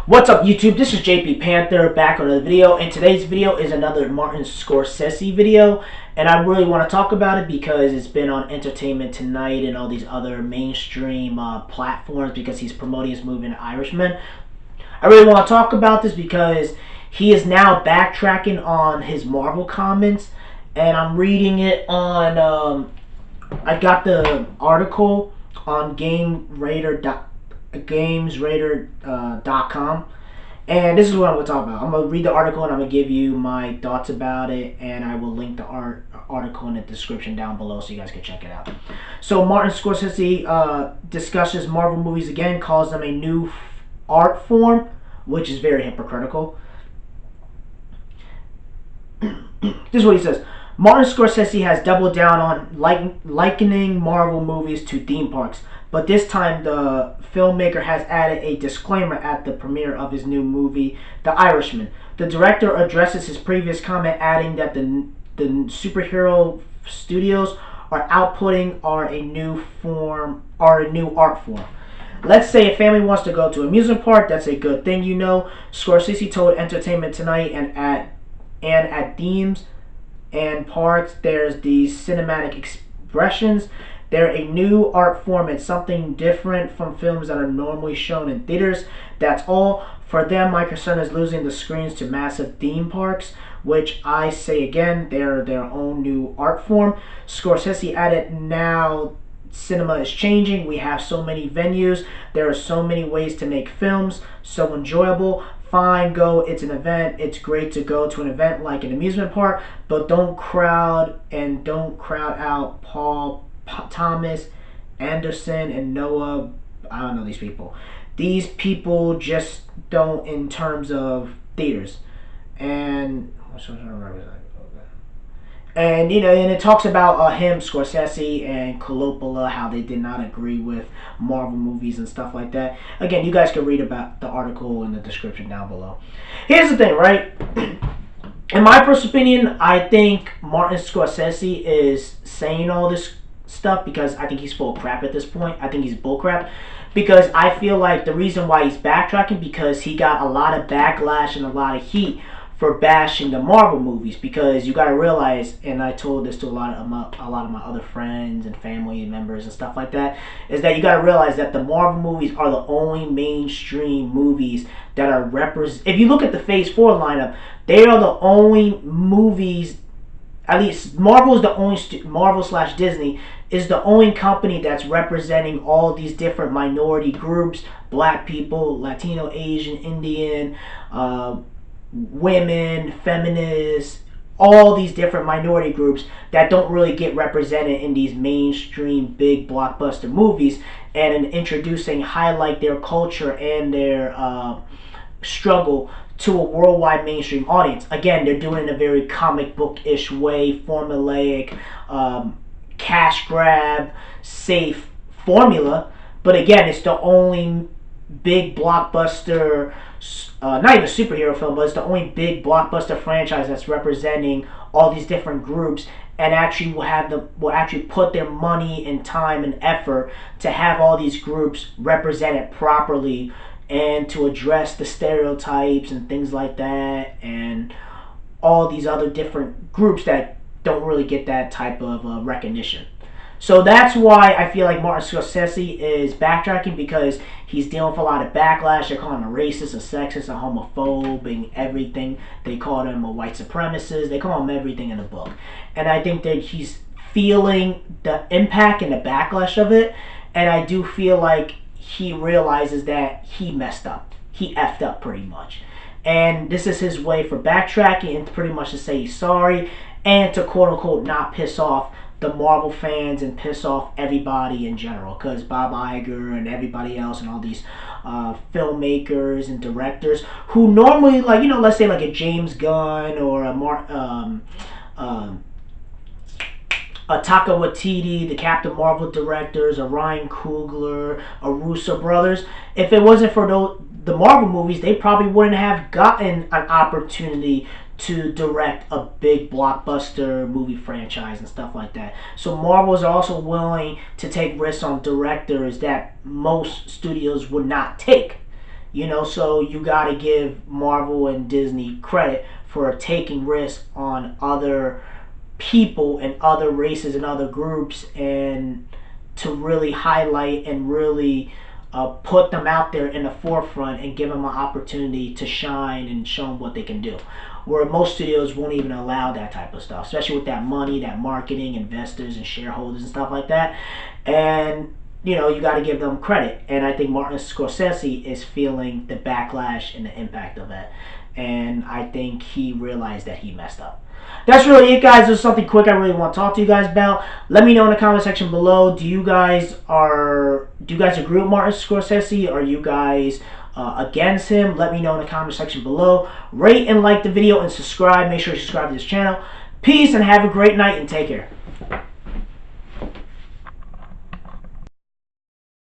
What's up YouTube? This is JP Panther back on another video, and today's video is another Martin Scorsese video, and I really want to talk about it because it's been on Entertainment Tonight and all these other mainstream platforms because he's promoting his movie Irishman. I really want to talk about this because he is now backtracking on his Marvel comments, and I'm reading it on I got the article on GamesRadar.com, and this is what I'm going to talk about. I'm going to read the article and I'm going to give you my thoughts about it, and I will link the article in the description down below so you guys can check it out. So Martin Scorsese discusses Marvel movies again, calls them a new art form, which is very hypocritical. This is what he says. Martin Scorsese has doubled down on likening Marvel movies to theme parks, but this time the filmmaker has added a disclaimer at the premiere of his new movie, The Irishman. The director addresses his previous comment, adding that the superhero studios are outputting are a new art form. Let's say a family wants to go to an amusement park. That's a good thing, you know. Scorsese told Entertainment Tonight and at themes and parks, there's these cinematic expressions. They're a new art form. It's something different from films that are normally shown in theaters. That's all. For them, my concern is losing the screens to massive theme parks, which I say again, they're their own new art form. Scorsese added, now cinema is changing. We have so many venues. There are so many ways to make films so enjoyable. Fine, go. It's an event. It's great to go to an event like an amusement park, but don't crowd out Paul Thomas Anderson and Noah. I don't know these people. These people just don't in terms of theaters. And you know, and it talks about him, Scorsese, and Coppola, how they did not agree with Marvel movies and stuff like that. Again, you guys can read about the article in the description down below. Here's the thing, right? In my personal opinion, I think Martin Scorsese is saying all this stuff because I think he's full of crap at this point. I think he's bullcrap. Because I feel like the reason why he's backtracking, because he got a lot of backlash and a lot of heat for bashing the Marvel movies. Because you got to realize, and I told this to a lot of my other friends and family members and stuff like that, is that you got to realize that the Marvel movies are the only mainstream movies that are if you look at the Phase 4 lineup, they are the only movies. At least Marvel is the only Marvel/Disney is the only company that's representing all these different minority groups: black people, Latino, Asian, Indian, women, feminists, all these different minority groups that don't really get represented in these mainstream big blockbuster movies, and in introducing highlight their culture and their struggle to a worldwide mainstream audience. Again, they're doing it in a very comic book-ish way, formulaic, cash grab, safe formula. But again, it's the only big blockbuster, not even superhero film, but it's the only big blockbuster franchise that's representing all these different groups, and actually will actually put their money and time and effort to have all these groups represented properly, and to address the stereotypes and things like that, and all these other different groups that don't really get that type of recognition. So that's why I feel like Martin Scorsese is backtracking, because he's dealing with a lot of backlash. They're calling him a racist, a sexist, a homophobe, and everything. They call him a white supremacist. They call him everything in the book. And I think that he's feeling the impact and the backlash of it. And I do feel like he realizes that he messed up. He effed up pretty much. And this is his way for backtracking, and pretty much to say he's sorry, and to quote unquote not piss off the Marvel fans and piss off everybody in general, because Bob Iger and everybody else and all these filmmakers and directors who normally, like, you know, let's say like a James Gunn or a Taika Waititi, the Captain Marvel directors, a Ryan Coogler, a Russo brothers. If it wasn't for the Marvel movies, they probably wouldn't have gotten an opportunity to direct a big blockbuster movie franchise and stuff like that. So Marvel is also willing to take risks on directors that most studios would not take. So you got to give Marvel and Disney credit for taking risks on other people and other races and other groups, and to really highlight and really put them out there in the forefront and give them an opportunity to shine and show them what they can do. Where most studios won't even allow that type of stuff, especially with that money, that marketing, investors and shareholders and stuff like that. And you got to give them credit. And I think Martin Scorsese is feeling the backlash and the impact of that. And I think he realized that he messed up. That's really it, guys. There's something quick I really want to talk to you guys about. Let me know in the comment section below. Do you guys agree with Martin Scorsese? Are you guys against him? Let me know in the comment section below. Rate and like the video and subscribe. Make sure you subscribe to this channel. Peace and have a great night and take care.